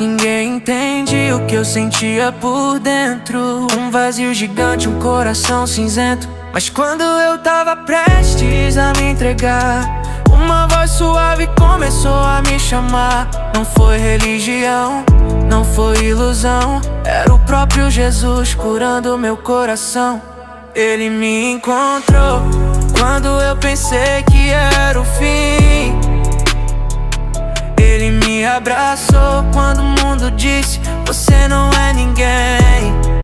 Ninguém entende o que eu sentia por dentro. Um vazio gigante, um coração cinzento. Mas quando eu tava prestes a me entregar, uma voz suave começou a me chamar. Não foi religião, não foi ilusão, era o próprio Jesus curando meu coração. Ele me encontrou quando eu pensei que era o fim. Ele me abraçou quando o mundo disse: você não é ninguém.